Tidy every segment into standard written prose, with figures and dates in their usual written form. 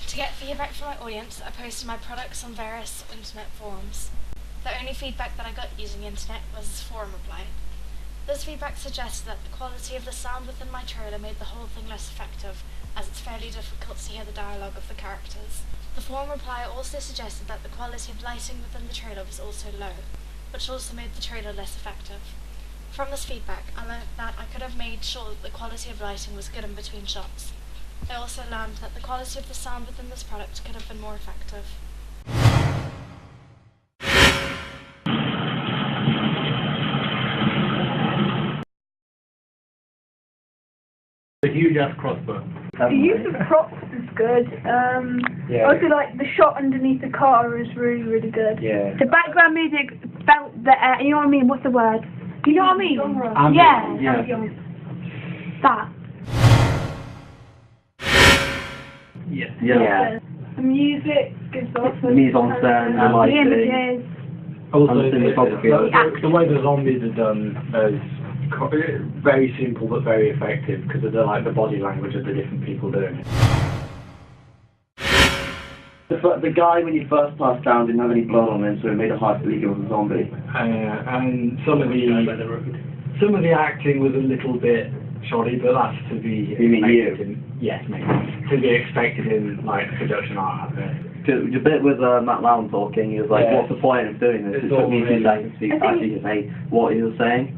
To get feedback from my audience, I posted my products on various internet forums. The only feedback that I got using the internet was this forum reply. This feedback suggested that the quality of the sound within my trailer made the whole thing less effective, as it's fairly difficult to hear the dialogue of the characters. The forum reply also suggested that the quality of lighting within the trailer was also low, which also made the trailer less effective. From this feedback, I learned that I could have made sure that the quality of lighting was good in between shots. I also learned that the quality of the sound within this product could have been more effective. A huge ass crossbow. The use of props is good. Also, like the shot underneath the car is really, really good. Yeah. The background music felt the you know what I mean? What's the word? You know what I mean? Yeah. That. Yes. Yeah. The music is also Mise en scène, the The lighting. images. Also, And cinematography. the way the zombies are done is very simple but very effective because of the body language of the different people doing it. The guy, when you first passed down, didn't have any blood on him, so it made it hard to believe he was a zombie. And some of the acting was a little bit shoddy, but that's to be You mean expected. Yes, maybe. To be expected in production art. The bit with Matt Lown talking, he was like, "What's the point of doing this?" It took me 2 seconds to actually say what he was saying.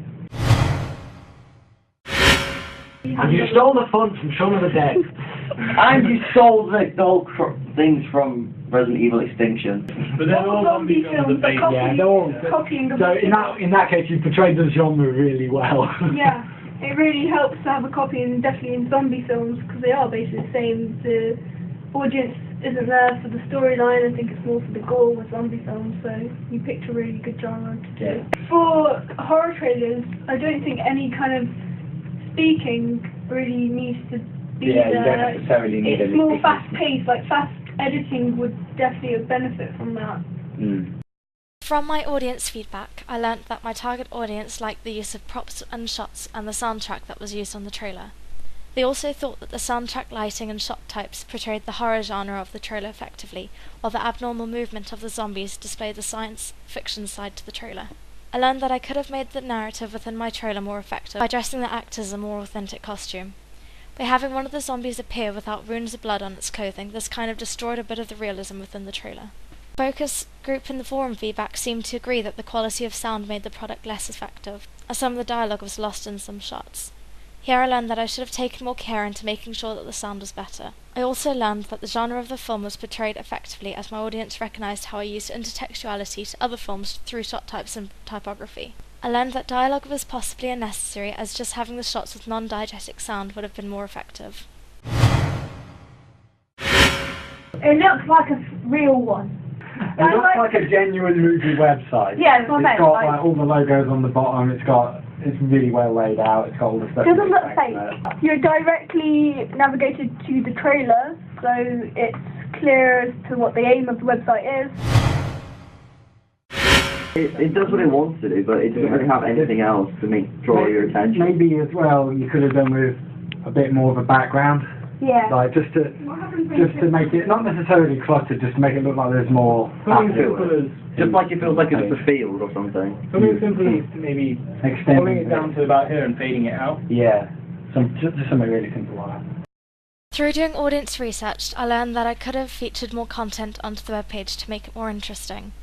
And you stole the fun from Shaun of the Dead. And you stole the gold things from Resident Evil Extinction. But they're all zombie films are based. Yeah, they're all. copying the So in that case, you portrayed the genre really well. Yeah, it really helps to have a copy, and definitely in zombie films, because they are basically the same. The audience isn't there for the storyline. I think it's more for the gore with zombie films. So you picked a really good genre to do. Yeah. For horror trailers, I don't think any kind of speaking really needs to be Yeah, you there. don't necessarily need It's any more speaking. fast-paced, like fast editing would definitely benefit from that. From my audience feedback, I learnt that my target audience liked the use of props and shots and the soundtrack that was used on the trailer. They also thought that the soundtrack lighting and shot types portrayed the horror genre of the trailer effectively, while the abnormal movement of the zombies displayed the science fiction side to the trailer. I learned that I could have made the narrative within my trailer more effective by dressing the actors in a more authentic costume. By having one of the zombies appear without wounds of blood on its clothing, this kind of destroyed a bit of the realism within the trailer. The focus group in the forum feedback seemed to agree that the quality of sound made the product less effective, as some of the dialogue was lost in some shots. Here I learned that I should have taken more care into making sure that the sound was better. I also learned that the genre of the film was portrayed effectively, as my audience recognised how I used intertextuality to other films through shot types and typography. I learned that dialogue was possibly unnecessary, as just having the shots with non-diegetic sound would have been more effective. It looks like a real one. It looks like a genuine movie website. Yeah, it's what I It's meant, got like- all the logos on the bottom. It's really well laid out. It's got all the stuff. Doesn't you'd look expect fake. there. You're directly navigated to the trailer, so it's clear as to what the aim of the website is. It does what it wants to do, but it doesn't really have anything else to draw your attention. Maybe as well, you could have done with a bit more of a background, Yeah. like just to make it not necessarily cluttered, just to make it look like there's more. Just like it feels like it's just a field or something. Something simple, maybe pulling it down to about here and fading it out. Yeah, just something really simple like that. Through doing audience research, I learned that I could have featured more content onto the webpage to make it more interesting.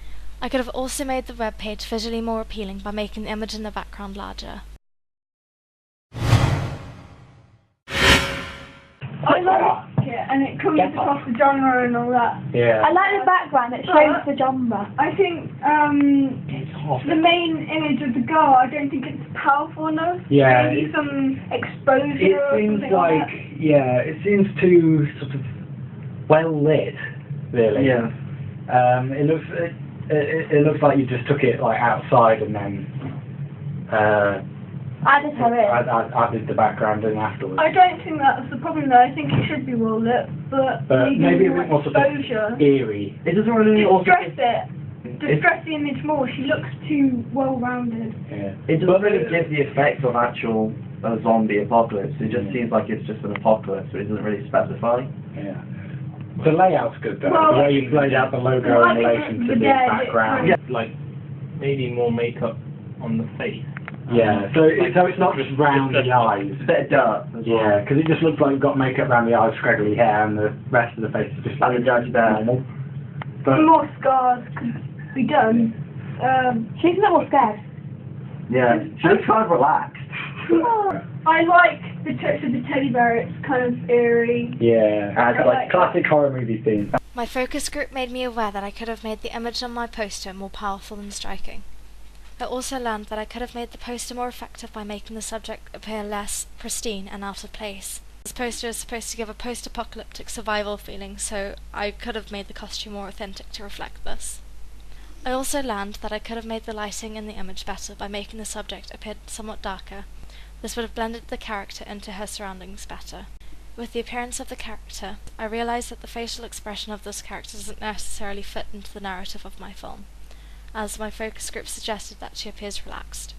I could have also made the webpage visually more appealing by making the image in the background larger. I like it, and it comes across the genre and all that. Yeah. I like the background, it shows the genre. I think the main image of the girl, I don't think it's powerful enough. Yeah, Maybe some exposure It or seems something like that. it seems too sort of well lit, really. Yeah. It looks like you just took it like outside and then I just have it. added the background in afterwards. I don't think that's the problem though. I think it should be well lit, but maybe a bit more sort of exposure. eerie. It doesn't really also. Distress it. Distress the image more. She looks too well-rounded. Yeah. It doesn't really give the effect of actual zombie apocalypse. It just seems like it's just an apocalypse, but it doesn't really specify. Yeah. The layout's good though. Well, the way you've laid out the logo in relation to the background. Like, maybe more makeup on the face. Yeah, so it's not just round the eyes. It's a bit of dirt. Yeah, because it just looks like you've got makeup around the eyes, scraggly hair, and the rest of the face is just like And the dirty bear. normal. But More scars could be done. She's a little scared. Yeah, she looks kind of relaxed. I like the touch of the teddy bear. It's kind of eerie. yeah, Adds like classic horror movie theme. My focus group made me aware that I could have made the image on my poster more powerful and striking. I also learned that I could have made the poster more effective by making the subject appear less pristine and out of place. This poster is supposed to give a post-apocalyptic survival feeling, so I could have made the costume more authentic to reflect this. I also learned that I could have made the lighting in the image better by making the subject appear somewhat darker. This would have blended the character into her surroundings better. With the appearance of the character, I realised that the facial expression of this character doesn't necessarily fit into the narrative of my film, as my focus group suggested that she appears relaxed.